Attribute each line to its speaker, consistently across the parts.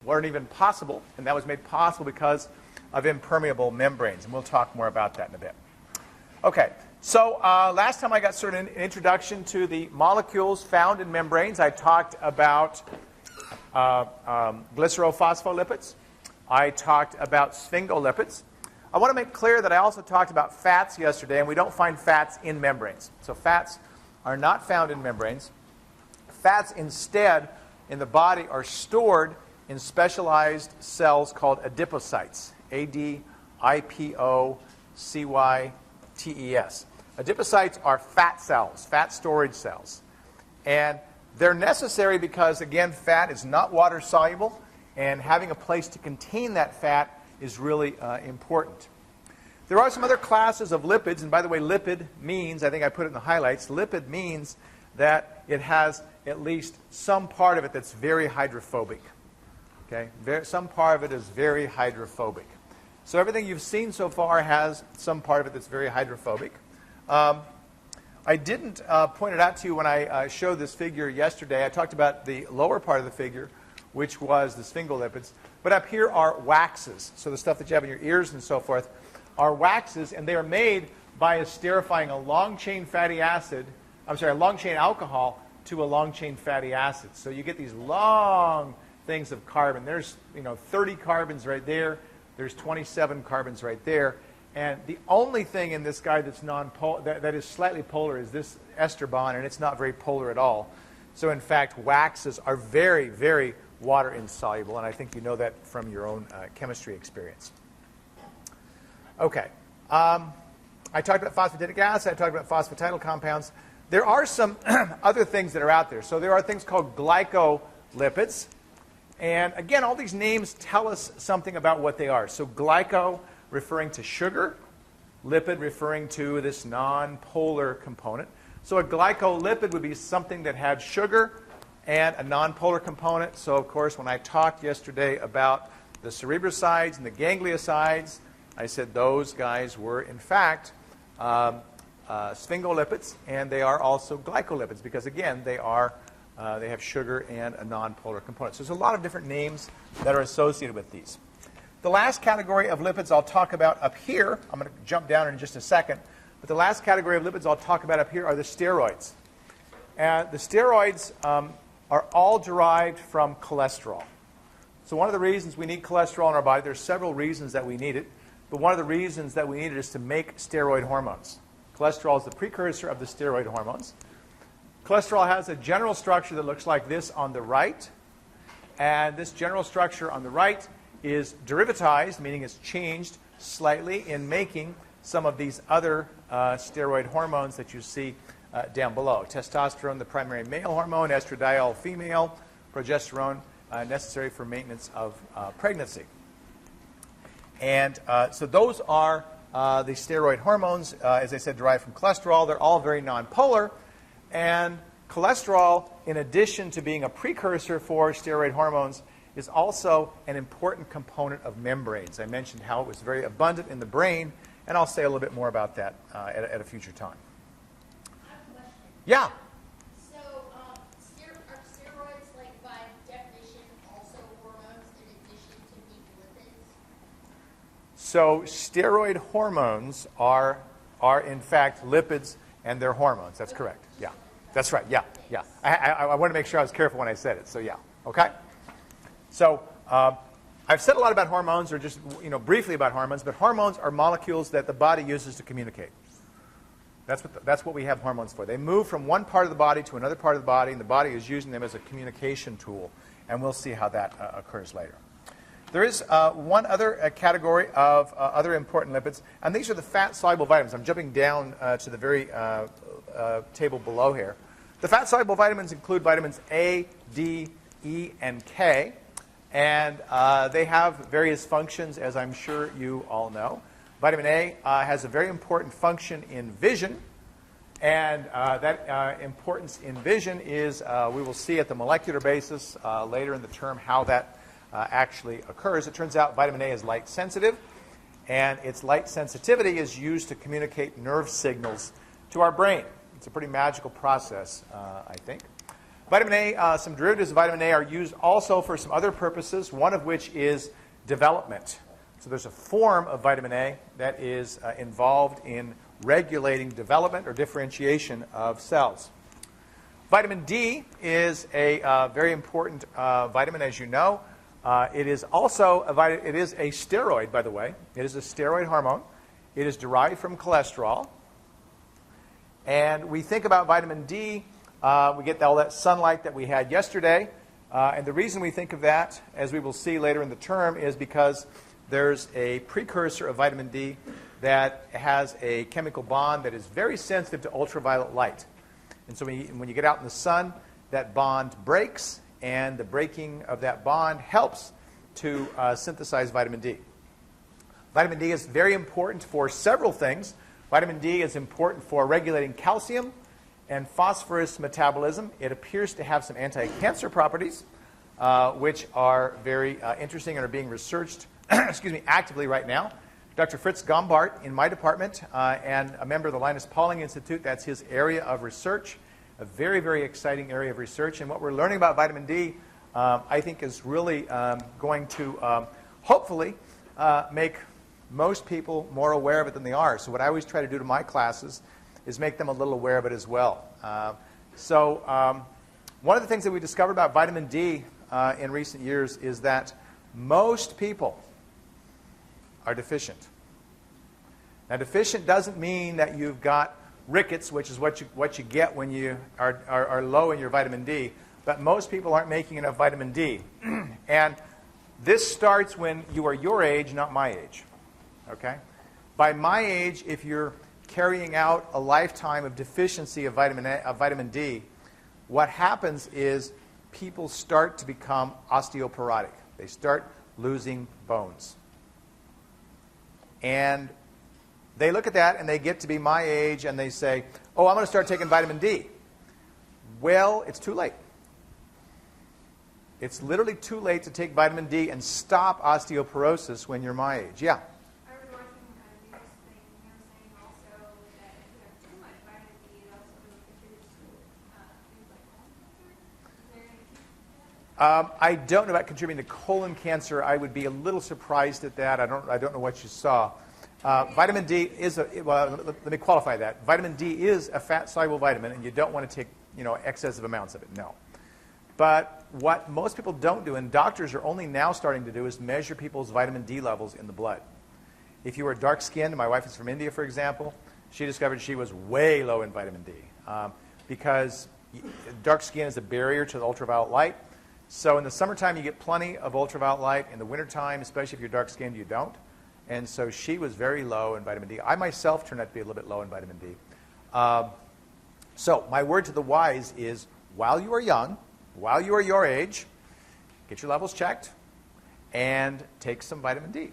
Speaker 1: weren't even possible, and that was made possible because of impermeable membranes, and we'll talk more about that in a bit. Okay, so last time I got sort of an introduction to the molecules found in membranes. I talked about glycerophospholipids. I talked about sphingolipids. I want to make clear that I also talked about fats yesterday, and we don't find fats in membranes. So fats are not found in membranes. Fats instead in the body are stored in specialized cells called adipocytes. A-D-I-P-O-C-Y-T-E-S. Adipocytes are fat cells, fat storage cells. And they're necessary because, again, fat is not water soluble, and having a place to contain that fat is really important. There are some other classes of lipids, and by the way, lipid means, I think I put it in the highlights, lipid means that it has at least some part of it that's very hydrophobic. Okay? Some part of it is very hydrophobic. So everything you've seen so far has some part of it that's very hydrophobic. I didn't point it out to you when I showed this figure yesterday. I talked about the lower part of the figure, which was the sphingolipids. But up here are waxes. So the stuff that you have in your ears and so forth are waxes, and they are made by esterifying a long-chain fatty acid, a long-chain alcohol to a long-chain fatty acid. So you get these long things of carbon. There's 30 carbons right there. There's 27 carbons right there. And the only thing in this guy that's that is slightly polar is this ester bond, and it's not very polar at all. So in fact, waxes are very, very water insoluble, and I think you know that from your own chemistry experience. Okay. I talked about phosphatidic acid. I talked about phosphatidyl compounds. There are some other things that are out there. So there are things called glycolipids. And again, all these names tell us something about what they are. So glyco referring to sugar, lipid referring to this non-polar component. So a glycolipid would be something that had sugar and a non-polar component. So of course, when I talked yesterday about the cerebrosides and the gangliosides, I said those guys were in fact sphingolipids, and they are also glycolipids because again they have sugar and a non-polar component. So there's a lot of different names that are associated with these. The last category of lipids I'll talk about up here, I'm going to jump down in just a second, but the last category of lipids I'll talk about up here are the steroids. And the steroids are all derived from cholesterol. So one of the reasons we need cholesterol in our body, there's several reasons that we need it, but one of the reasons that we need it is to make steroid hormones. Cholesterol is the precursor of the steroid hormones. Cholesterol has a general structure that looks like this on the right, and this general structure on the right is derivatized, meaning it's changed slightly in making some of these other steroid hormones that you see down below. Testosterone, the primary male hormone, estradiol, female, progesterone, necessary for maintenance of pregnancy. And so those are the steroid hormones, as I said, derived from cholesterol. They're all very nonpolar. And cholesterol, in addition to being a precursor for steroid hormones, is also an important component of membranes. I mentioned how it was very abundant in the brain, and I'll say a little bit more about that at a future time.
Speaker 2: I have a question.
Speaker 1: Yeah?
Speaker 2: So, are steroids, like, by definition, also hormones in addition to being lipids?
Speaker 1: So steroid hormones are in fact lipids, and they're hormones. That's correct. Yeah. That's right. Yeah. Yeah. I want to make sure I was careful when I said it. So yeah. Okay? So I've said a lot about hormones, or just briefly about hormones, but hormones are molecules that the body uses to communicate. That's what we have hormones for. They move from one part of the body to another part of the body, and the body is using them as a communication tool, and we'll see how that occurs later. There is one other category of other important lipids, and these are the fat-soluble vitamins. I'm jumping down to the very table below here. The fat-soluble vitamins include vitamins A, D, E, and K. And they have various functions, as I'm sure you all know. Vitamin A has a very important function in vision. And that importance in vision is, we will see at the molecular basis later in the term how that actually occurs. It turns out vitamin A is light sensitive. And its light sensitivity is used to communicate nerve signals to our brain. It's a pretty magical process, I think. Vitamin A, some derivatives of vitamin A are used also for some other purposes, one of which is development. So there's a form of vitamin A that is involved in regulating development or differentiation of cells. Vitamin D is a very important vitamin, as you know. It is also it is a steroid, by the way. It is a steroid hormone. It is derived from cholesterol. And we think about vitamin D, we get all that sunlight that we had yesterday. And the reason we think of that, as we will see later in the term, is because there's a precursor of vitamin D that has a chemical bond that is very sensitive to ultraviolet light. And so when you get out in the sun, that bond breaks, and the breaking of that bond helps to synthesize vitamin D. Vitamin D is very important for several things. Vitamin D is important for regulating calcium and phosphorus metabolism. It appears to have some anti-cancer properties, which are very interesting and are being researched actively right now. Dr. Fritz Gombart in my department and a member of the Linus Pauling Institute, that's his area of research, a very, very exciting area of research. And what we're learning about vitamin D, I think, is really going to hopefully make most people more aware of it than they are. So what I always try to do to my classes is make them a little aware of it as well. One of the things that we discovered about vitamin D in recent years is that most people are deficient. Now, deficient doesn't mean that you've got rickets, which is what you get when you are low in your vitamin D, but most people aren't making enough vitamin D. And this starts when you are your age, not my age. Okay? By my age, if you're carrying out a lifetime of deficiency of vitamin D, what happens is people start to become osteoporotic. They start losing bones. And they look at that and they get to be my age and they say, oh, I'm going to start taking vitamin D. Well, it's too late. It's literally too late to take vitamin D and stop osteoporosis when you're my age. Yeah?
Speaker 3: I was watching a news thing, and they were saying also that if you have too much vitamin D, it also contributes to things like colon cancer.
Speaker 1: I don't know about contributing to colon cancer. I would be a little surprised at that. I don't know what you saw. Vitamin D is let me qualify that. Vitamin D is a fat-soluble vitamin, and you don't want to take excessive amounts of it. No. But what most people don't do, and doctors are only now starting to do, is measure people's vitamin D levels in the blood. If you were dark-skinned, my wife is from India, for example, she discovered she was way low in vitamin D because dark skin is a barrier to the ultraviolet light. So in the summertime, you get plenty of ultraviolet light. In the wintertime, especially if you're dark-skinned, you don't. And so she was very low in vitamin D. I myself turned out to be a little bit low in vitamin D. So my word to the wise is, while you are young, while you are your age, get your levels checked and take some vitamin D.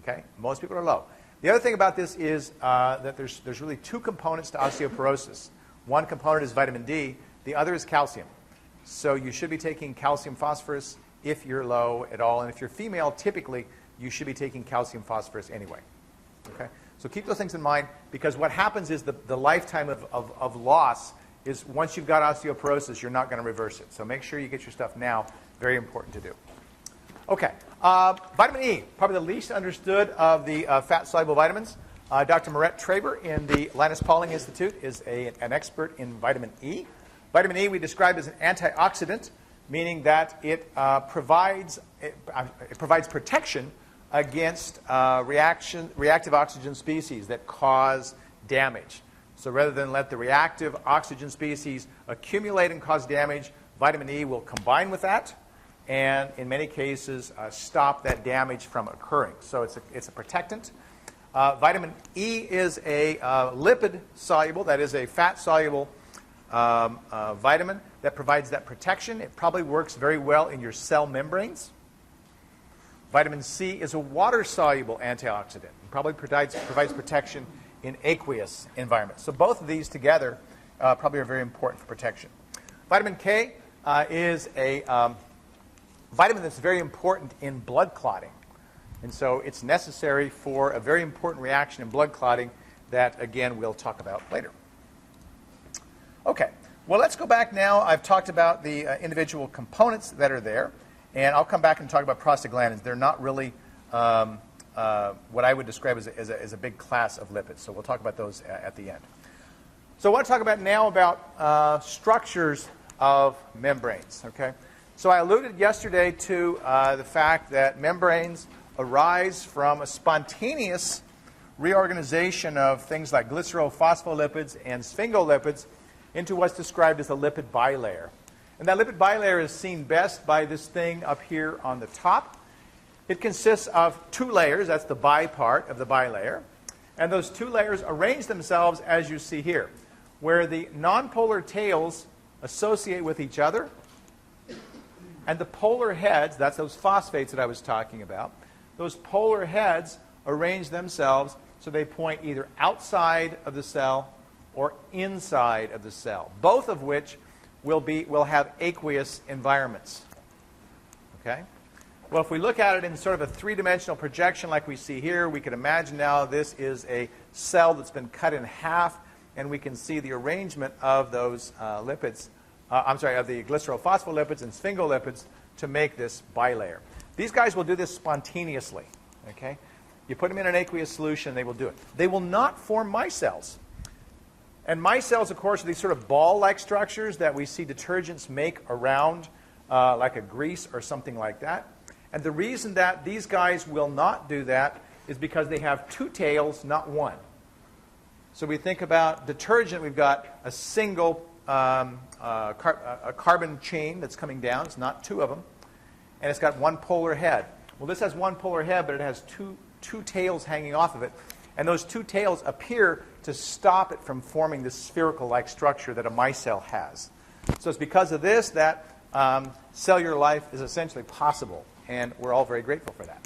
Speaker 1: Okay? Most people are low. The other thing about this is that there's really two components to osteoporosis. One component is vitamin D. The other is calcium. So you should be taking calcium phosphorus if you're low at all. And if you're female, typically, you should be taking calcium phosphorus anyway. Okay? So keep those things in mind, because what happens is the lifetime of loss is once you've got osteoporosis, you're not going to reverse it. So make sure you get your stuff now. Very important to do. Okay. Vitamin E, probably the least understood of the fat-soluble vitamins. Dr. Moret Traber in the Linus Pauling Institute is an expert in vitamin E. Vitamin E we describe as an antioxidant, meaning that it provides protection against reactive oxygen species that cause damage. So rather than let the reactive oxygen species accumulate and cause damage, vitamin E will combine with that and in many cases stop that damage from occurring. So it's a protectant. Vitamin E is a lipid soluble, that is a fat soluble vitamin that provides that protection. It probably works very well in your cell membranes. Vitamin C is a water-soluble antioxidant. It probably provides protection in aqueous environments. So both of these together probably are very important for protection. Vitamin K is a vitamin that's very important in blood clotting. And so it's necessary for a very important reaction in blood clotting that, again, we'll talk about later. Okay. Well, let's go back now. I've talked about the individual components that are there, and I'll come back and talk about prostaglandins. They're not really what I would describe as a big class of lipids, so we'll talk about those at the end. So I want to talk about now about structures of membranes. Okay, so I alluded yesterday to the fact that membranes arise from a spontaneous reorganization of things like glycerophospholipids and sphingolipids into what's described as a lipid bilayer. And that lipid bilayer is seen best by this thing up here on the top. It consists of two layers. That's the bi part of the bilayer. And those two layers arrange themselves as you see here, where the nonpolar tails associate with each other, and the polar heads, that's those phosphates that I was talking about, those polar heads arrange themselves so they point either outside of the cell or inside of the cell, both of which will have aqueous environments. Okay? Well, if we look at it in sort of a three-dimensional projection like we see here, we can imagine now this is a cell that's been cut in half, and we can see the arrangement of those of the glycerophospholipids and sphingolipids to make this bilayer. These guys will do this spontaneously. Okay? You put them in an aqueous solution, they will do it. They will not form micelles. And micelles, of course, are these sort of ball-like structures that we see detergents make around like a grease or something like that. And the reason that these guys will not do that is because they have two tails, not one. So we think about detergent, we've got a single a carbon chain that's coming down. It's not two of them. And it's got one polar head. Well, this has one polar head, but it has two tails hanging off of it. And those two tails appear to stop it from forming this spherical-like structure that a micelle has. So it's because of this that cellular life is essentially possible. And we're all very grateful for that.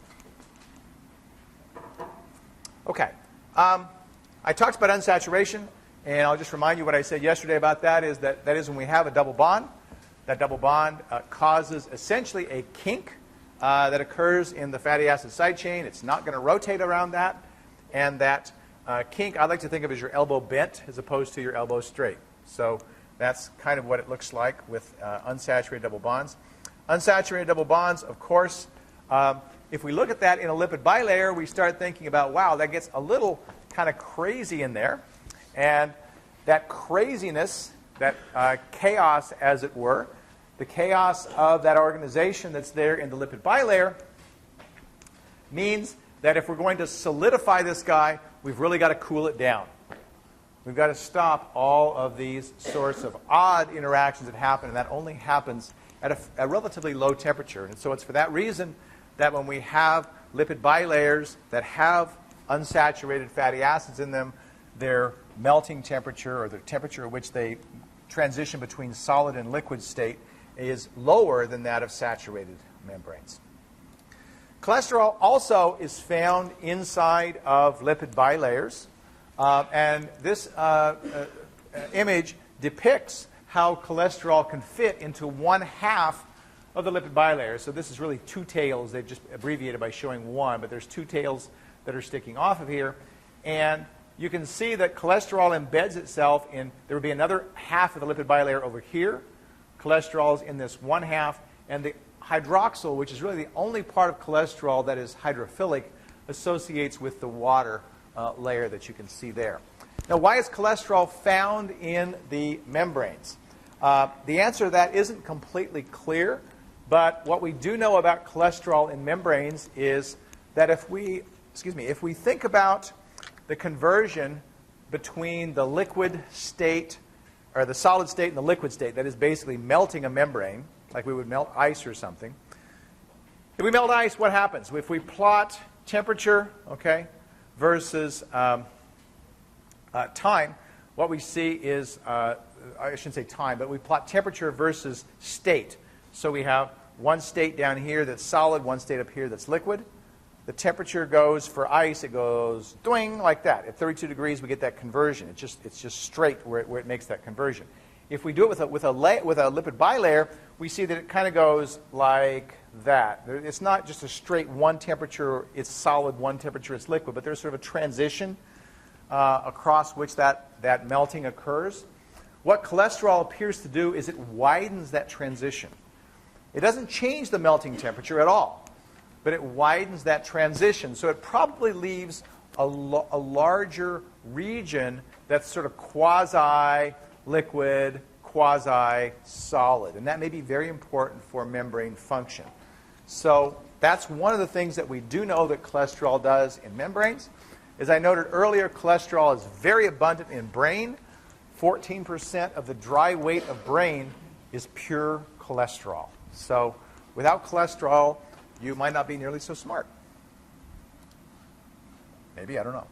Speaker 1: Okay. I talked about unsaturation, and I'll just remind you what I said yesterday about that is when we have a double bond. That double bond causes essentially a kink that occurs in the fatty acid side chain. It's not going to rotate around that. And that kink, I like to think of as your elbow bent as opposed to your elbow straight. So that's kind of what it looks like with unsaturated double bonds. Unsaturated double bonds, of course, if we look at that in a lipid bilayer, we start thinking about, wow, that gets a little kind of crazy in there. And that craziness, that chaos, as it were, the chaos of that organization that's there in the lipid bilayer means that if we're going to solidify this guy, we've really got to cool it down. We've got to stop all of these sorts of odd interactions that happen, and that only happens at a relatively low temperature. And so it's for that reason that when we have lipid bilayers that have unsaturated fatty acids in them, their melting temperature, or the temperature at which they transition between solid and liquid state, is lower than that of saturated membranes. Cholesterol also is found inside of lipid bilayers, and this image depicts how cholesterol can fit into one half of the lipid bilayer. So this is really two tails. They've just abbreviated by showing one, but there's two tails that are sticking off of here. And you can see that cholesterol embeds itself in, there would be another half of the lipid bilayer over here. Cholesterol is in this one half, and the hydroxyl, which is really the only part of cholesterol that is hydrophilic, associates with the water layer that you can see there. Now, why is cholesterol found in the membranes? The answer to that isn't completely clear, but what we do know about cholesterol in membranes is that if we think about the conversion between the liquid state, or the solid state and the liquid state, that is basically melting a membrane, like we would melt ice or something. If we melt ice, what happens? If we plot temperature, okay, versus time, what we see is, I shouldn't say time, but we plot temperature versus state. So we have one state down here that's solid, one state up here that's liquid. The temperature goes, for ice, it goes doing like that. At 32 degrees, we get that conversion. It's just straight where it makes that conversion. If we do it with a lipid bilayer, we see that it kind of goes like that. It's not just a straight one temperature, it's solid, one temperature, it's liquid, but there's sort of a transition across which that melting occurs. what cholesterol appears to do is it widens that transition. It doesn't change the melting temperature at all, but it widens that transition. So it probably leaves a larger region that's sort of quasi-liquid, quasi-solid. And that may be very important for membrane function. So that's one of the things that we do know that cholesterol does in membranes. As I noted earlier, cholesterol is very abundant in brain. 14% of the dry weight of brain is pure cholesterol. So without cholesterol, you might not be nearly so smart. Maybe, I don't know.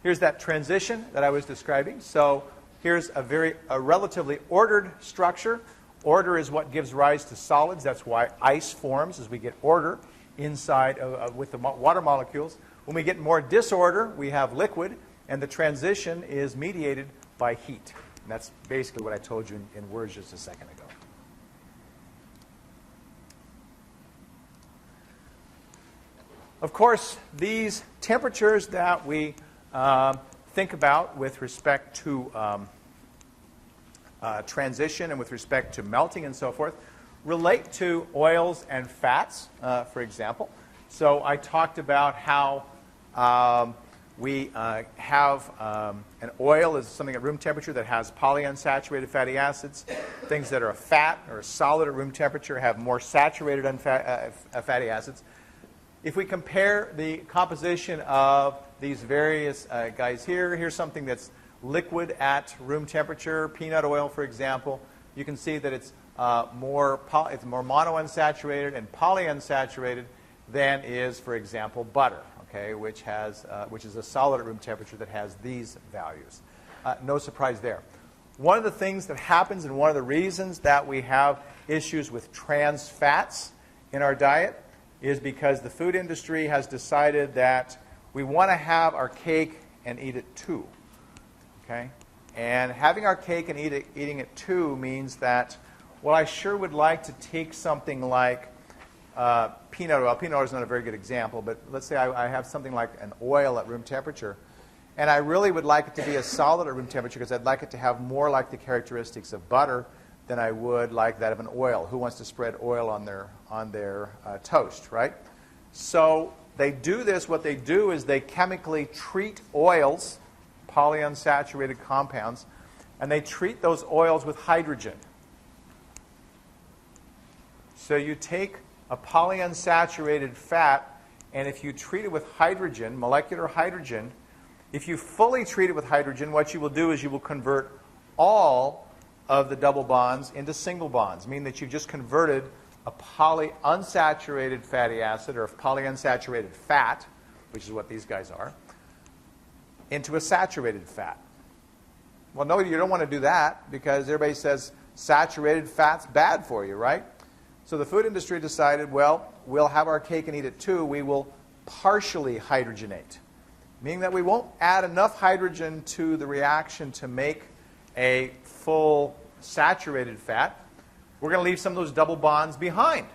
Speaker 1: Here's that transition that I was describing. So here's a relatively ordered structure. Order is what gives rise to solids. That's why ice forms as we get order inside with the water molecules. When we get more disorder, we have liquid, and the transition is mediated by heat. And that's basically what I told you in words just a second ago. Of course, these temperatures that we think about with respect to transition and with respect to melting and so forth relate to oils and fats, for example. So I talked about how we have an oil is something at room temperature that has polyunsaturated fatty acids. Things that are a fat or a solid at room temperature have more saturated fatty acids. If we compare the composition of these various guys here, here's something that's liquid at room temperature, peanut oil, for example. You can see that it's more monounsaturated and polyunsaturated than is, for example, butter, okay, which is a solid at room temperature that has these values. No surprise there. One of the things that happens and one of the reasons that we have issues with trans fats in our diet is because the food industry has decided that we want to have our cake and eat it too. Okay? And having our cake and eating it too means that, well, I sure would like to take something like peanut oil. Peanut oil is not a very good example, but let's say I have something like an oil at room temperature, and I really would like it to be a solid at room temperature because I'd like it to have more like the characteristics of butter than I would like that of an oil. Who wants to spread oil on their toast, right? So they do this. What they do is they chemically treat oils, polyunsaturated compounds, and they treat those oils with hydrogen. So you take a polyunsaturated fat, and if you treat it with hydrogen, molecular hydrogen, if you fully treat it with hydrogen, what you will do is you will convert all of the double bonds into single bonds, meaning that you've just converted a polyunsaturated fatty acid or a polyunsaturated fat, which is what these guys are, into a saturated fat. Well, no, you don't want to do that because everybody says saturated fat's bad for you, right? So the food industry decided, well, we'll have our cake and eat it too. We will partially hydrogenate, meaning that we won't add enough hydrogen to the reaction to make a full saturated fat. We're going to leave some of those double bonds behind.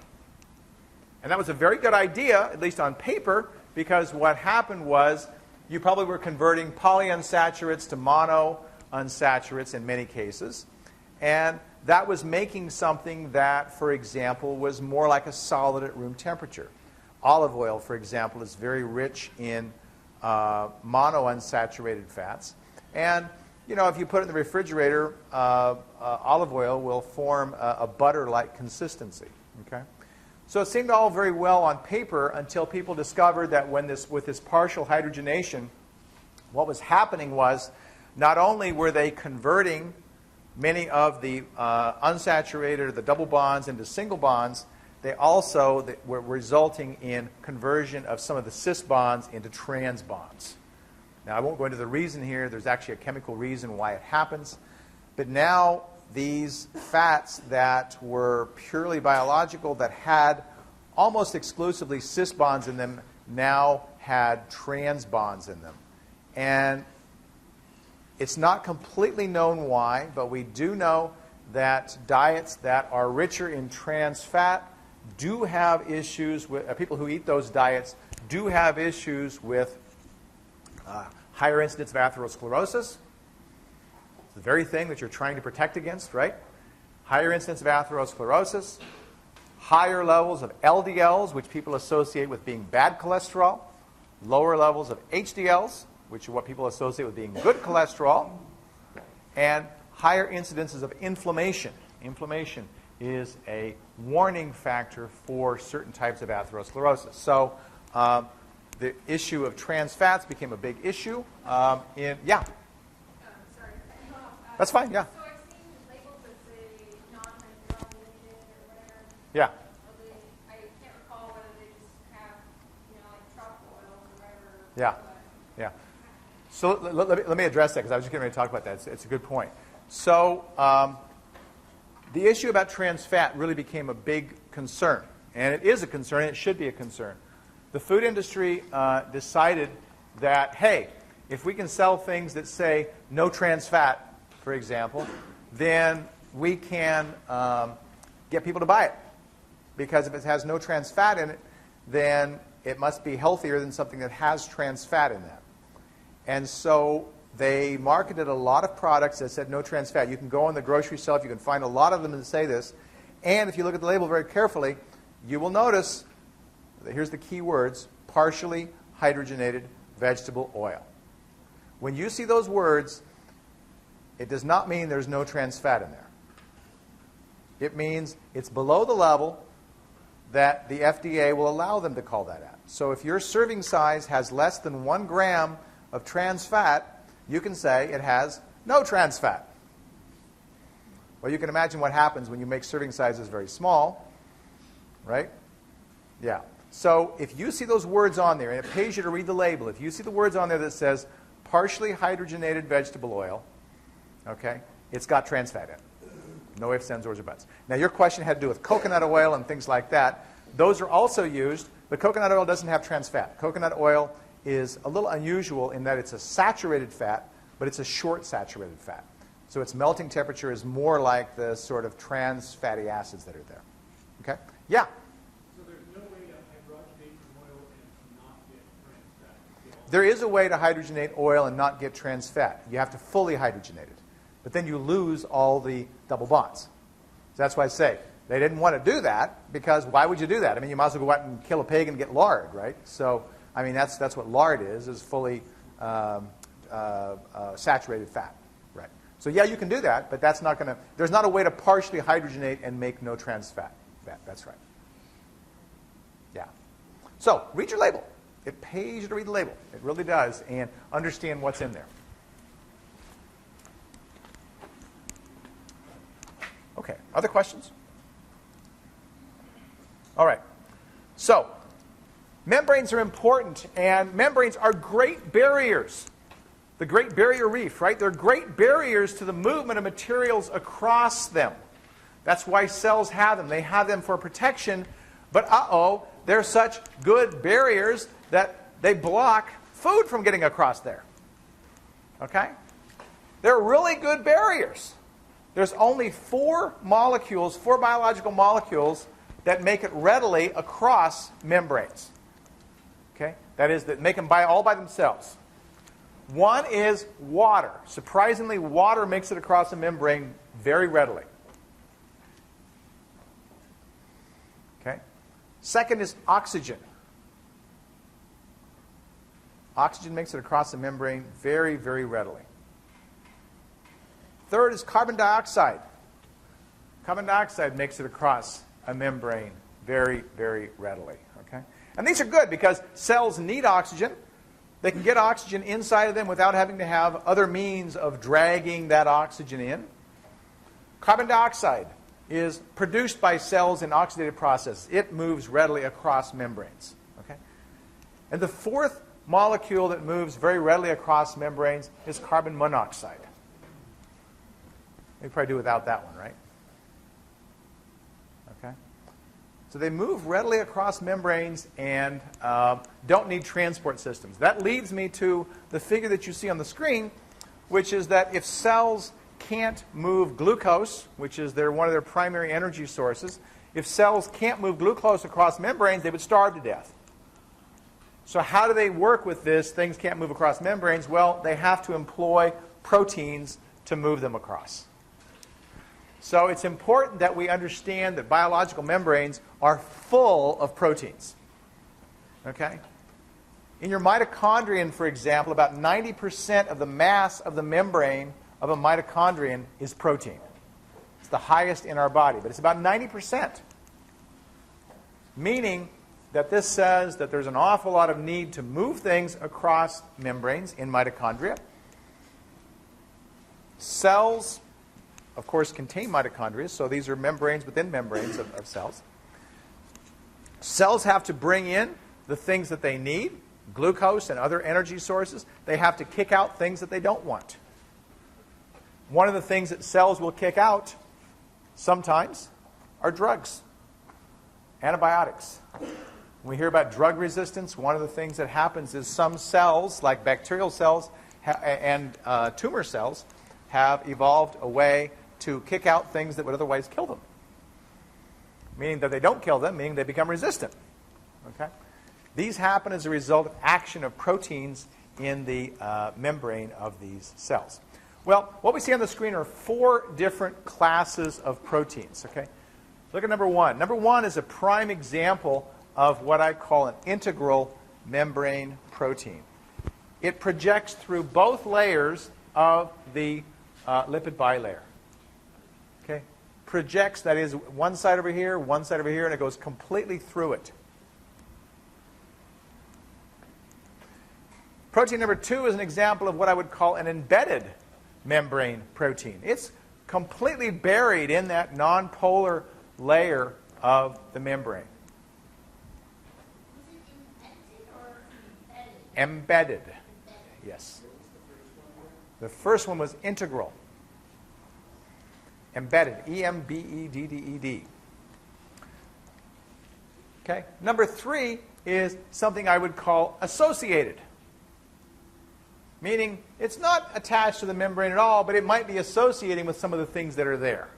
Speaker 1: And that was a very good idea, at least on paper, because what happened was you probably were converting polyunsaturates to monounsaturates in many cases. And that was making something that, for example, was more like a solid at room temperature. Olive oil, for example, is very rich in monounsaturated fats. And you know, if you put it in the refrigerator, olive oil will form a butter-like consistency. Okay? So it seemed all very well on paper until people discovered that with this partial hydrogenation, what was happening was not only were they converting many of the unsaturated or the double bonds into single bonds, they also were resulting in conversion of some of the cis bonds into trans bonds. Now, I won't go into the reason here. There's actually a chemical reason why it happens. But now these fats that were purely biological, that had almost exclusively cis bonds in them, now had trans bonds in them. And it's not completely known why, but we do know that diets that are richer in trans fat do have issues with, people who eat those diets do have issues with higher incidence of atherosclerosis, the very thing that you're trying to protect against, right? Higher incidence of atherosclerosis, higher levels of LDLs, which people associate with being bad cholesterol, lower levels of HDLs, which are what people associate with being good cholesterol, and higher incidences of inflammation. Inflammation is a warning factor for certain types of atherosclerosis. So the issue of trans fats became a big issue.
Speaker 3: Sorry.
Speaker 1: That's fine, yeah.
Speaker 3: So I've seen labels that say non-hydrogenated or whatever.
Speaker 1: Yeah.
Speaker 3: I can't recall whether they just have, like truffle oils or whatever.
Speaker 1: Yeah. Yeah. So let me address that because I was just getting ready to talk about that. It's a good point. So the issue about trans fat really became a big concern. And it is a concern, and it should be a concern. The food industry decided that, hey, if we can sell things that say no trans fat, for example, then we can get people to buy it. Because if it has no trans fat in it, then it must be healthier than something that has trans fat in that. And so they marketed a lot of products that said no trans fat. You can go on the grocery shelf, you can find a lot of them that say this. And if you look at the label very carefully, you will notice, here's the key words, partially hydrogenated vegetable oil. When you see those words, it does not mean there's no trans fat in there. It means it's below the level that the FDA will allow them to call that at. So if your serving size has less than 1 gram of trans fat, you can say it has no trans fat. Well, you can imagine what happens when you make serving sizes very small, right? Yeah. So if you see those words on there, and it pays you to read the label, if you see the words on there that says partially hydrogenated vegetable oil, okay, it's got trans fat in it. No ifs, ands, ors, or buts. Now, your question had to do with coconut oil and things like that. Those are also used, but coconut oil doesn't have trans fat. Coconut oil is a little unusual in that it's a saturated fat, but it's a short saturated fat. So its melting temperature is more like the sort of trans fatty acids that are there. Okay? Yeah?
Speaker 4: So there's no way to hydrogenate the oil and not get trans fat?
Speaker 1: There is a way to hydrogenate oil and not get trans fat. You have to fully hydrogenate it. But then you lose all the double bonds. So that's why I say they didn't want to do that, because why would you do that? I mean, you might as well go out and kill a pig and get lard, right? So, I mean, that's what lard is fully saturated fat, right? So yeah, you can do that, but that's not going to, there's not a way to partially hydrogenate and make no trans fat. That's right. Yeah. So read your label. It pays you to read the label. It really does, and understand what's in there. Okay, other questions? All right. So, membranes are important, and membranes are great barriers. The Great Barrier Reef, right? They're great barriers to the movement of materials across them. That's why cells have them. They have them for protection, but they're such good barriers that they block food from getting across there. Okay? They're really good barriers. There's only 4 molecules, 4 biological molecules that make it readily across membranes. Okay? That is, that make them all by themselves. One is water. Surprisingly, water makes it across a membrane very readily. Okay? Second is oxygen. Oxygen makes it across the membrane very, very readily. Third is carbon dioxide. Carbon dioxide makes it across a membrane very, very readily. Okay? And these are good because cells need oxygen. They can get oxygen inside of them without having to have other means of dragging that oxygen in. Carbon dioxide is produced by cells in oxidative processes. It moves readily across membranes. Okay? And the fourth molecule that moves very readily across membranes is carbon monoxide. We probably do without that one, right? Okay? So they move readily across membranes and don't need transport systems. That leads me to the figure that you see on the screen, which is that if cells can't move glucose, which is one of their primary energy sources, if cells can't move glucose across membranes, they would starve to death. So how do they work with this? Things can't move across membranes. Well, they have to employ proteins to move them across. So it's important that we understand that biological membranes are full of proteins. Okay? In your mitochondrion, for example, about 90% of the mass of the membrane of a mitochondrion is protein. It's the highest in our body, but it's about 90%. Meaning that this says that there's an awful lot of need to move things across membranes in mitochondria. Cells, of course, contain mitochondria, so these are membranes within membranes of cells. Cells have to bring in the things that they need, glucose and other energy sources. They have to kick out things that they don't want. One of the things that cells will kick out sometimes are drugs, antibiotics. When we hear about drug resistance, one of the things that happens is some cells, like bacterial cells and tumor cells, have evolved a way to kick out things that would otherwise kill them. Meaning that they don't kill them, meaning they become resistant. Okay? These happen as a result of action of proteins in the membrane of these cells. Well, what we see on the screen are 4 different classes of proteins. Okay? Look at number 1. Number 1 is a prime example of what I call an integral membrane protein. It projects through both layers of the lipid bilayer. Okay? Projects, that is, one side over here, and it goes completely through it. Protein number 2 is an example of what I would call an embedded membrane protein. It's completely buried in that nonpolar layer of the membrane.
Speaker 2: Was it invented or embedded?
Speaker 1: Embedded. Yes. The first one was integral. Embedded. E-M-B-E-D-D-E-D. Okay. Number 3 is something I would call associated. Meaning it's not attached to the membrane at all, but it might be associating with some of the things that are there.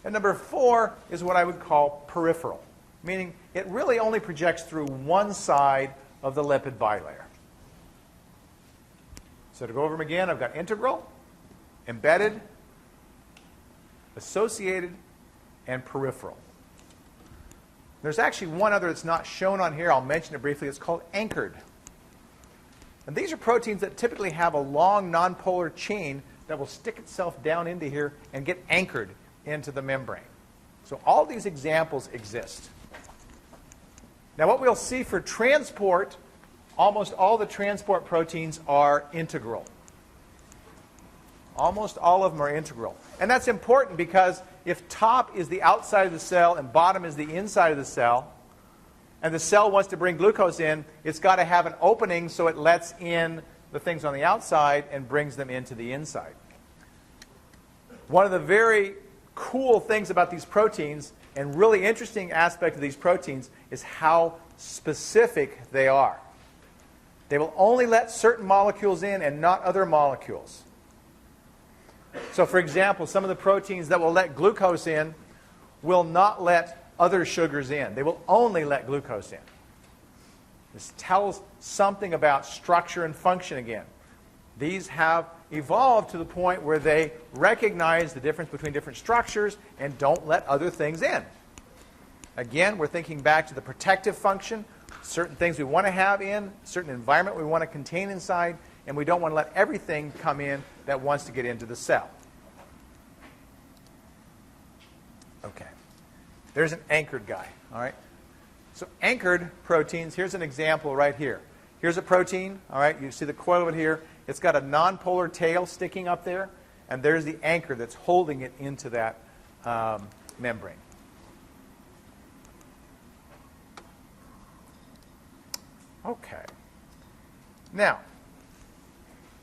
Speaker 1: And number 4 is what I would call peripheral. Meaning it really only projects through one side of the lipid bilayer. So to go over them again, I've got integral, embedded, associated, and peripheral. There's actually one other that's not shown on here. I'll mention it briefly. It's called anchored. And these are proteins that typically have a long nonpolar chain that will stick itself down into here and get anchored into the membrane. So all these examples exist. Now what we'll see for transport, almost all the transport proteins are integral. Almost all of them are integral. And that's important because if top is the outside of the cell and bottom is the inside of the cell, and the cell wants to bring glucose in, it's got to have an opening so it lets in the things on the outside and brings them into the inside. One of the very cool things about these proteins, and really interesting aspect of these proteins, is how specific they are. They will only let certain molecules in and not other molecules. So for example, some of the proteins that will let glucose in will not let other sugars in. They will only let glucose in. This tells something about structure and function again. These have evolved to the point where they recognize the difference between different structures and don't let other things in. Again, we're thinking back to the protective function, certain things we want to have in, certain environment we want to contain inside, and we don't want to let everything come in that wants to get into the cell. Okay. There's an anchored guy, all right? So anchored proteins, here's an example right here. Here's a protein, all right? You see the coil of it here. It's got a nonpolar tail sticking up there, and there's the anchor that's holding it into that membrane. Okay. Now,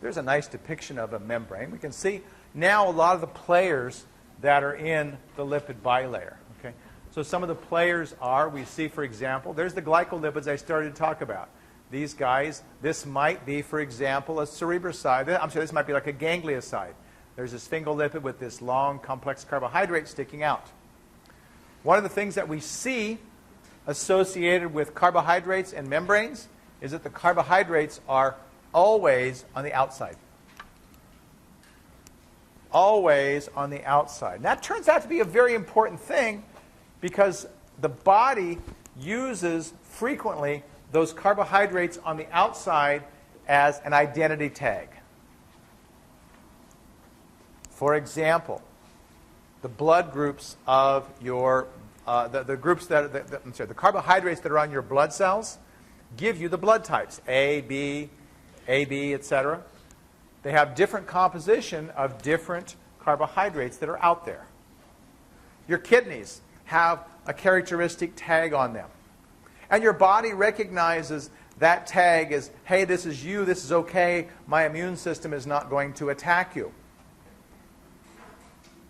Speaker 1: there's a nice depiction of a membrane. We can see now a lot of the players that are in the lipid bilayer. Okay? So some of the players are, we see, for example, there's the glycolipids I started to talk about. These guys, this might be, for example, a cerebroside. I'm sorry, this might be like a ganglioside. There's a sphingolipid with this long, complex carbohydrate sticking out. One of the things that we see associated with carbohydrates and membranes is that the carbohydrates are always on the outside. always on the outside. And that turns out to be a very important thing because the body uses frequently those carbohydrates on the outside as an identity tag. For example, the blood groups of your, the carbohydrates that are on your blood cells give you the blood types, A, B, AB, etc. They have different composition of different carbohydrates that are out there. Your kidneys have a characteristic tag on them. And your body recognizes that tag as, hey, this is you, this is okay, my immune system is not going to attack you.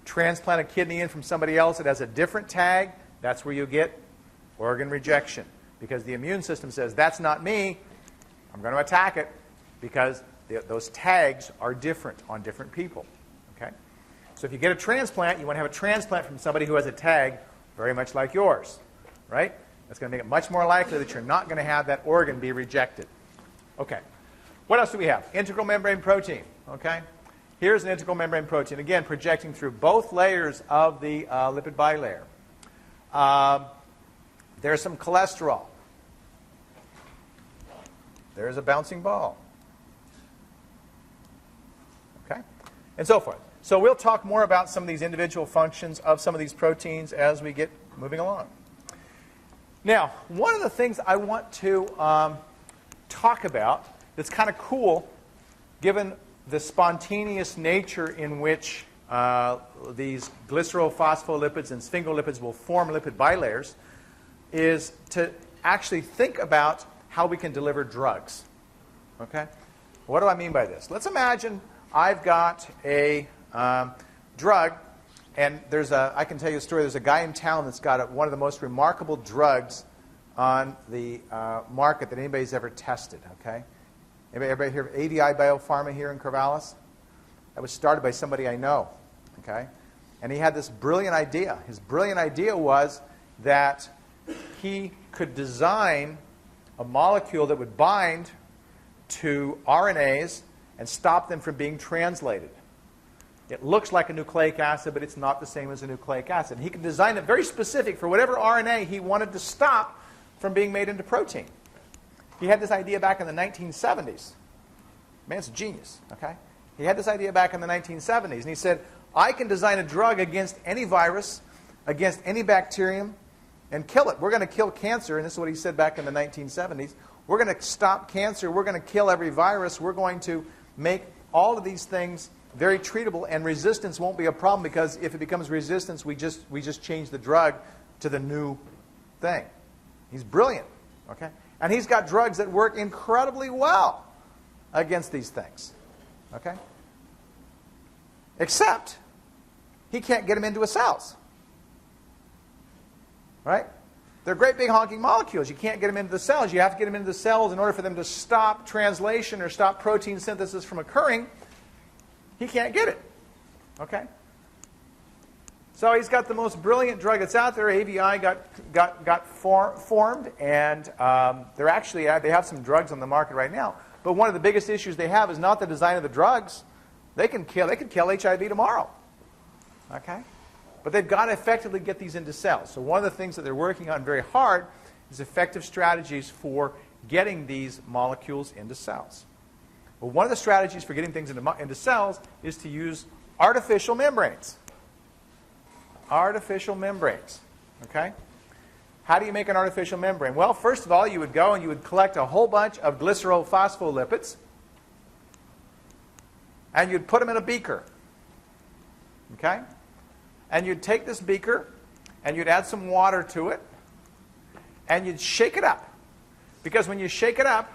Speaker 1: Transplant a kidney in from somebody else that has a different tag, that's where you get organ rejection. Because the immune system says, that's not me, I'm going to attack it, because those tags are different on different people. Okay? So if you get a transplant, you want to have a transplant from somebody who has a tag very much like yours. Right? That's going to make it much more likely that you're not going to have that organ be rejected. Okay. What else do we have? Integral membrane protein. Okay? Here's an integral membrane protein, again, projecting through both layers of the lipid bilayer. There's some cholesterol. There's a bouncing ball. Okay? And so forth. So we'll talk more about some of these individual functions of some of these proteins as we get moving along. Now, one of the things I want to talk about that's kind of cool, given the spontaneous nature in which these glycerophospholipids and sphingolipids will form lipid bilayers, is to actually think about how we can deliver drugs. Okay? What do I mean by this? Let's imagine I've got a drug, and I can tell you a story. There's a guy in town that's got one of the most remarkable drugs on the market that anybody's ever tested. Okay? Everybody hear of AVI Biopharma here in Corvallis? That was started by somebody I know. Okay? And he had this brilliant idea. His brilliant idea was that he could design a molecule that would bind to RNAs and stop them from being translated. It looks like a nucleic acid, but it's not the same as a nucleic acid. He could design it very specific for whatever RNA he wanted to stop from being made into protein. He had this idea back in the 1970s. Man's a genius, okay? He had this idea back in the 1970s, and he said, I can design a drug against any virus, against any bacterium, and kill it. We're going to kill cancer, and this is what he said back in the 1970s. We're going to stop cancer. We're going to kill every virus. We're going to make all of these things very treatable, and resistance won't be a problem, because if it becomes resistance, we just change the drug to the new thing. He's brilliant, okay? And he's got drugs that work incredibly well against these things, okay? Except he can't get them into his cells, right? They're great big honking molecules. You can't get them into the cells. You have to get them into the cells in order for them to stop translation or stop protein synthesis from occurring. He can't get it, okay? So he's got the most brilliant drug that's out there. AVI got formed, and they have some drugs on the market right now. But one of the biggest issues they have is not the design of the drugs. They could kill HIV tomorrow, okay? But they've got to effectively get these into cells. So one of the things that they're working on very hard is effective strategies for getting these molecules into cells. Well, one of the strategies for getting things into cells is to use artificial membranes. Artificial membranes. Okay? How do you make an artificial membrane? Well, first of all, you would go and you would collect a whole bunch of glycerophospholipids, and you'd put them in a beaker. Okay? And you'd take this beaker, and you'd add some water to it, and you'd shake it up. Because when you shake it up,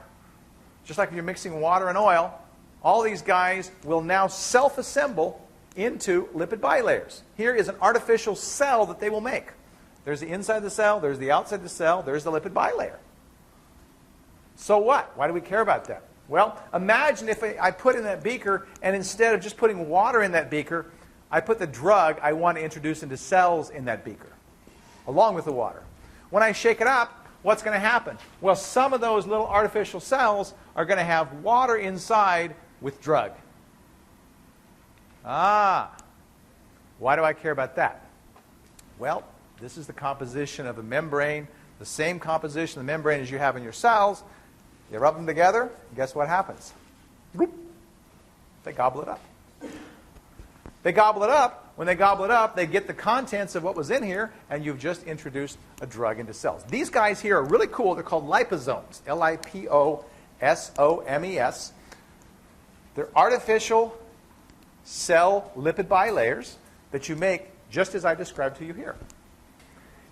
Speaker 1: just like you're mixing water and oil, all these guys will now self-assemble into lipid bilayers. Here is an artificial cell that they will make. There's the inside of the cell, there's the outside of the cell, there's the lipid bilayer. So what? Why do we care about that? Well, imagine if I put in that beaker, and instead of just putting water in that beaker, I put the drug I want to introduce into cells in that beaker, along with the water. When I shake it up, what's going to happen? Well, some of those little artificial cells are going to have water inside with drug. Ah, why do I care about that? Well, this is the composition of a membrane, the same composition of the membrane as you have in your cells. You rub them together, and guess what happens? Bloop. They gobble it up. They gobble it up. When they gobble it up, they get the contents of what was in here, and you've just introduced a drug into cells. These guys here are really cool. They're called liposomes, Liposomes. They're artificial cell lipid bilayers that you make just as I described to you here.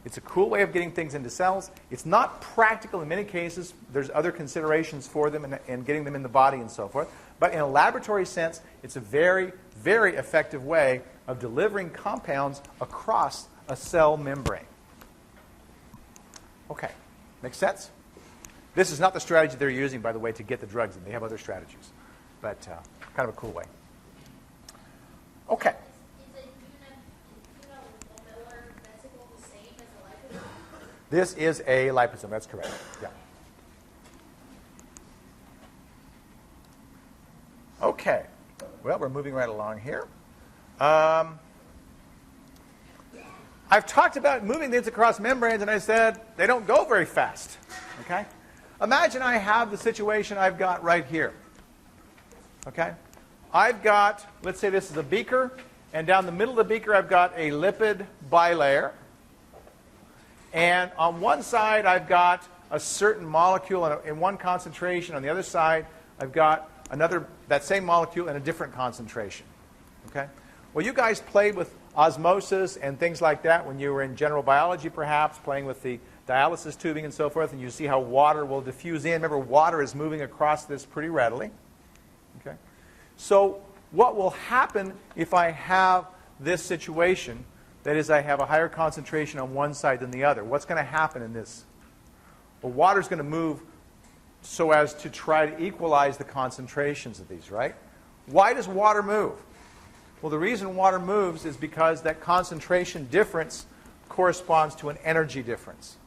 Speaker 1: It's a cool way of getting things into cells. It's not practical in many cases. There's other considerations for them and getting them in the body and so forth. But in a laboratory sense, it's a very, very effective way of delivering compounds across a cell membrane. Okay, makes sense? This is not the strategy they're using, by the way, to get the drugs in. They have other strategies, but kind of a cool way. Okay.
Speaker 2: Is a unimolar vesicle the same as a liposome?
Speaker 1: This is a liposome. That's correct. Yeah. Okay. Well, we're moving right along here. I've talked about moving things across membranes, and I said they don't go very fast. Okay? Imagine I have the situation I've got right here. Okay? I've got, let's say this is a beaker, and down the middle of the beaker I've got a lipid bilayer. And on one side I've got a certain molecule in one concentration. On the other side I've got that same molecule in a different concentration. Okay? Well, you guys played with osmosis and things like that when you were in general biology, perhaps, playing with the dialysis tubing and so forth, and you see how water will diffuse in. Remember, water is moving across this pretty readily. Okay? So what will happen if I have this situation, that is, I have a higher concentration on one side than the other? What's going to happen in this? Well, water is going to move so as to try to equalize the concentrations of these, right? Why does water move? Well, the reason water moves is because that concentration difference corresponds to an energy difference.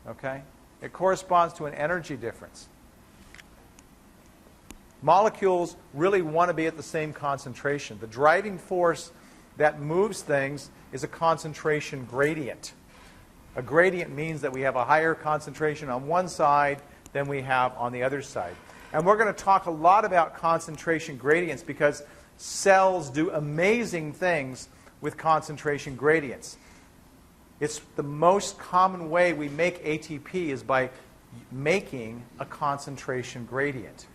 Speaker 1: Okay? It corresponds to an energy difference. Molecules really want to be at the same concentration. The driving force that moves things is a concentration gradient. A gradient means that we have a higher concentration on one side than we have on the other side. And we're going to talk a lot about concentration gradients because cells do amazing things with concentration gradients. It's the most common way we make ATP is by making a concentration gradient.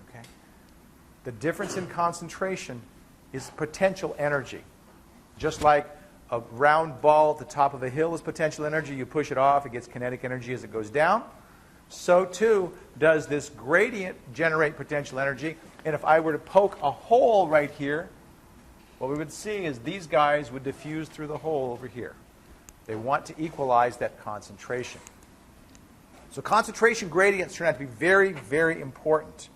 Speaker 1: Okay? The difference in concentration is potential energy. Just like a round ball at the top of a hill is potential energy, you push it off, it gets kinetic energy as it goes down. So too does this gradient generate potential energy. And if I were to poke a hole right here, what we would see is these guys would diffuse through the hole over here. They want to equalize that concentration. So concentration gradients turn out to be very, very important.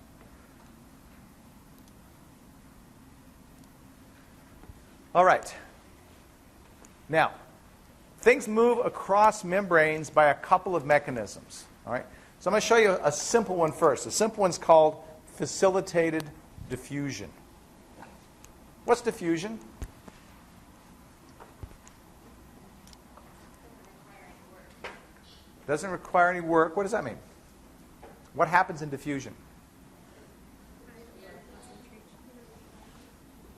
Speaker 1: All right. Now, things move across membranes by a couple of mechanisms. All right? So I'm going to show you a simple one first. The simple one's called facilitated diffusion. What's diffusion? Doesn't require any work. What does that mean? What happens in diffusion?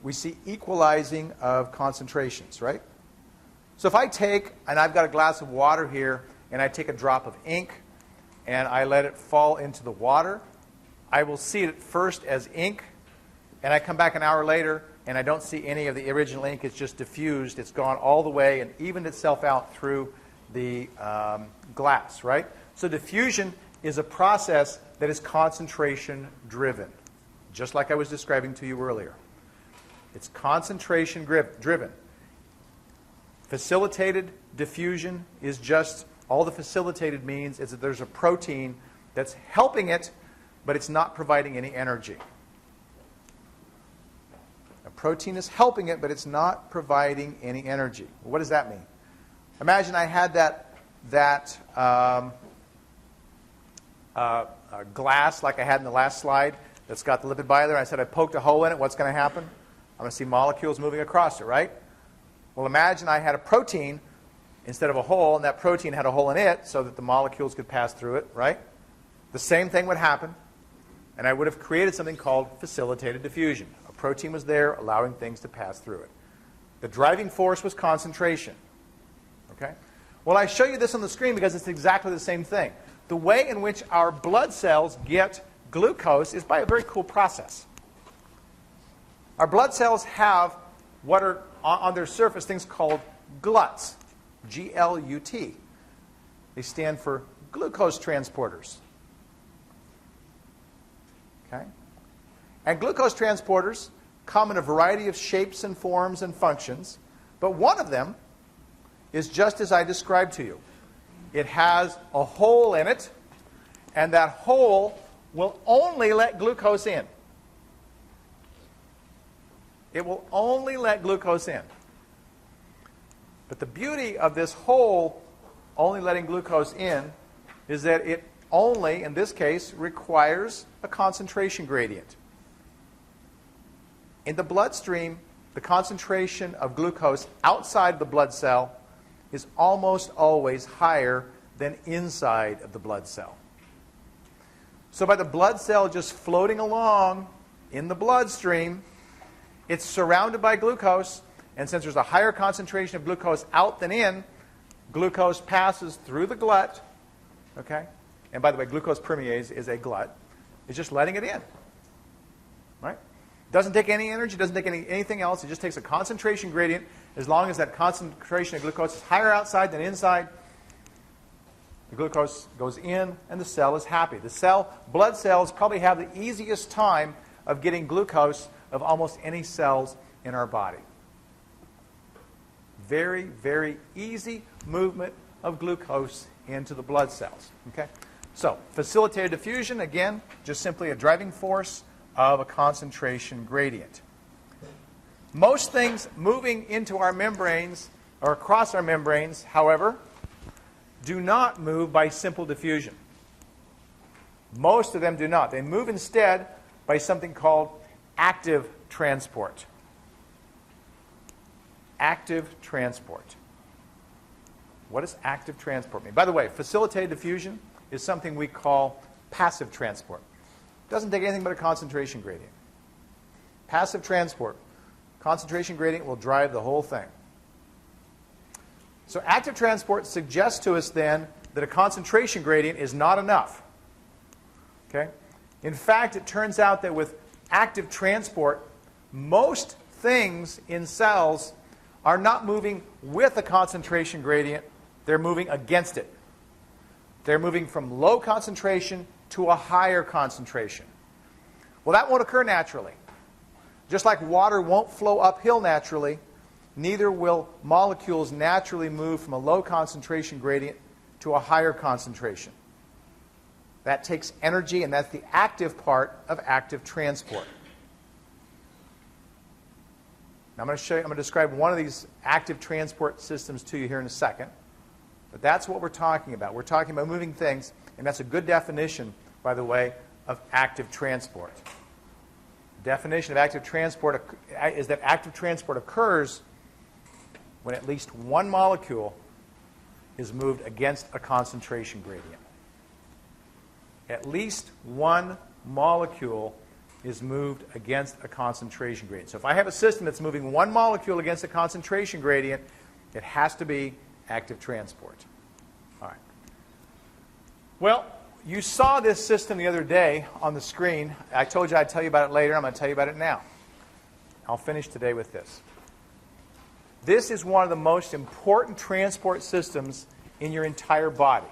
Speaker 1: We see equalizing of concentrations, right? So if I take, and I've got a glass of water here, and I take a drop of ink, and I let it fall into the water, I will see it first as ink, and I come back an hour later, and I don't see any of the original ink. It's just diffused. It's gone all the way and evened itself out through the glass, right? So diffusion is a process that is concentration driven, just like I was describing to you earlier. It's concentration driven. Facilitated diffusion is just, all the facilitated means is that there's a protein that's helping it, but it's not providing any energy. A protein is helping it, but it's not providing any energy. Well, what does that mean? Imagine I had that glass like I had in the last slide that's got the lipid bilayer. I said I poked a hole in it. What's going to happen? I'm going to see molecules moving across it, right? Well, imagine I had a protein instead of a hole, and that protein had a hole in it so that the molecules could pass through it, right? The same thing would happen, and I would have created something called facilitated diffusion. A protein was there allowing things to pass through it. The driving force was concentration. Okay? Well, I show you this on the screen because it's exactly the same thing. The way in which our blood cells get glucose is by a very cool process. Our blood cells have what are on their surface things called gluts, G-L-U-T. They stand for glucose transporters. Okay? And glucose transporters come in a variety of shapes and forms and functions, but one of them is just as I described to you. It has a hole in it, and that hole will only let glucose in. It will only let glucose in. But the beauty of this hole only letting glucose in is that it only, in this case, requires a concentration gradient. In the bloodstream, the concentration of glucose outside the blood cell is almost always higher than inside of the blood cell. So by the blood cell just floating along in the bloodstream, it's surrounded by glucose, and since there's a higher concentration of glucose out than in, glucose passes through the glut, okay? And by the way, glucose permease is a glut. It's just letting it in, right? Doesn't take any energy, doesn't take anything else. It just takes a concentration gradient. As long as that concentration of glucose is higher outside than inside, the glucose goes in and the cell is happy. Blood cells probably have the easiest time of getting glucose of almost any cells in our body. Very, very easy movement of glucose into the blood cells. Okay? So, facilitated diffusion, again, just simply a driving force of a concentration gradient. Most things moving into our membranes or across our membranes, however, do not move by simple diffusion. Most of them do not. They move instead by something called active transport. Active transport. What does active transport mean? By the way, facilitated diffusion is something we call passive transport. It doesn't take anything but a concentration gradient. Passive transport. Concentration gradient will drive the whole thing. So active transport suggests to us then that a concentration gradient is not enough. Okay? In fact, it turns out that with active transport, most things in cells are not moving with a concentration gradient, they're moving against it. They're moving from low concentration to a higher concentration. Well, that won't occur naturally. Just like water won't flow uphill naturally, neither will molecules naturally move from a low concentration gradient to a higher concentration. That takes energy, and that's the active part of active transport. Now I'm going to describe one of these active transport systems to you here in a second. But that's what we're talking about. We're talking about moving things, and that's a good definition, by the way, of active transport. Definition of active transport is that active transport occurs when at least one molecule is moved against a concentration gradient. At least one molecule is moved against a concentration gradient. So if I have a system that's moving one molecule against a concentration gradient, it has to be active transport. All right. Well, you saw this system the other day on the screen. I told you I'd tell you about it later. I'm going to tell you about it now. I'll finish today with this. This is one of the most important transport systems in your entire body.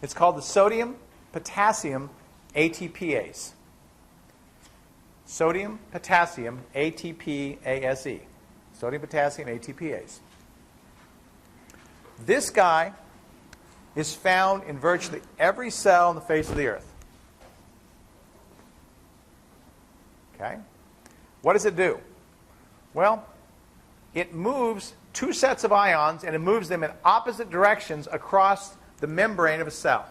Speaker 1: It's called the sodium-potassium ATPase. Sodium-potassium ATPase. Sodium-potassium ATPase. This guy is found in virtually every cell on the face of the earth. Okay? What does it do? Well, it moves two sets of ions, and it moves them in opposite directions across the membrane of a cell.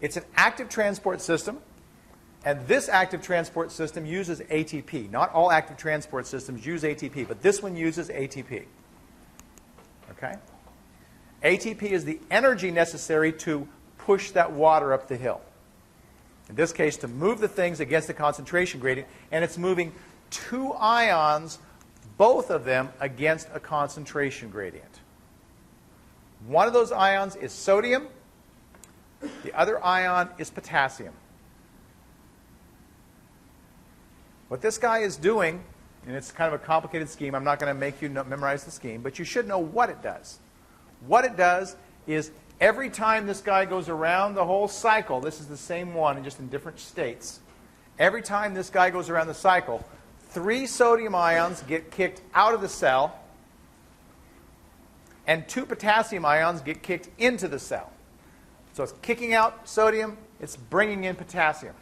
Speaker 1: It's an active transport system, And this active transport system uses ATP. Not all active transport systems use ATP, but this one uses ATP. Okay? ATP is the energy necessary to push that water up the hill. In this case, to move the things against the concentration gradient, and it's moving 2 ions, both of them against a concentration gradient. One of those ions is sodium. The other ion is potassium. What this guy is doing, and it's kind of a complicated scheme, I'm not going to make you memorize the scheme, but you should know what it does. What it does is every time this guy goes around the whole cycle, this is the same one, just in different states. Every time this guy goes around the cycle, 3 sodium ions get kicked out of the cell, and 2 potassium ions get kicked into the cell. So it's kicking out sodium, it's bringing in potassium.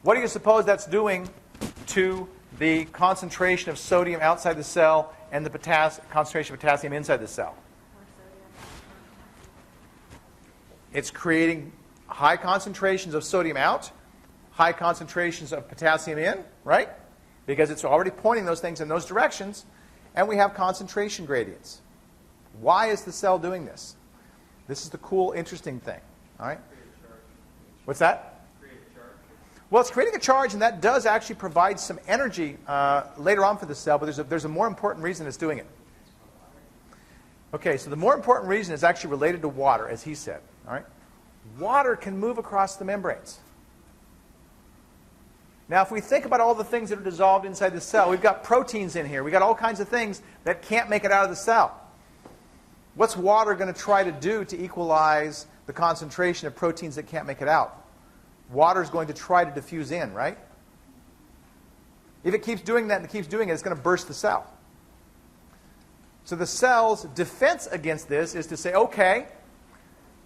Speaker 1: What do you suppose that's doing to the concentration of sodium outside the cell and the concentration of potassium inside the cell? It's creating high concentrations of sodium out, high concentrations of potassium in, right? Because it's already pointing those things in those directions, and we have concentration gradients. Why is the cell doing this? This is the cool, interesting thing. All right? What's that? Well, it's creating a charge, and that does actually provide some energy later on for the cell, but there's a more important reason it's doing it. Okay, so the more important reason is actually related to water, as he said. All right? Water can move across the membranes. Now, if we think about all the things that are dissolved inside the cell, we've got proteins in here. We've got all kinds of things that can't make it out of the cell. What's water going to try to do to equalize the concentration of proteins that can't make it out? Water is going to try to diffuse in, right? If it keeps doing that and it keeps doing it, it's going to burst the cell. So the cell's defense against this is to say, okay,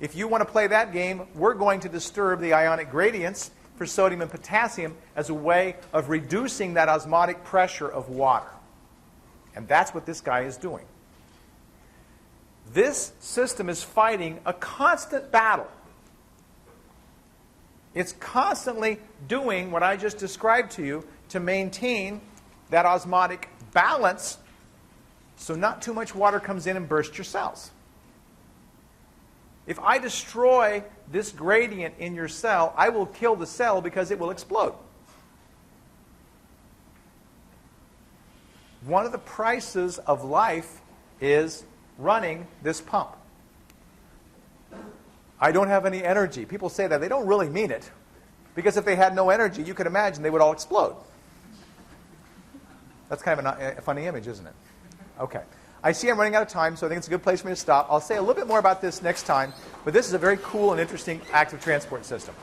Speaker 1: if you want to play that game, we're going to disturb the ionic gradients for sodium and potassium as a way of reducing that osmotic pressure of water. And that's what this guy is doing. This system is fighting a constant battle. It's constantly doing what I just described to you to maintain that osmotic balance so not too much water comes in and bursts your cells. If I destroy this gradient in your cell, I will kill the cell because it will explode. One of the prices of life is running this pump. I don't have any energy. People say that. They don't really mean it. Because if they had no energy, you could imagine they would all explode. That's kind of a funny image, isn't it? Okay. I see I'm running out of time, so I think it's a good place for me to stop. I'll say a little bit more about this next time, but this is a very cool and interesting active transport system.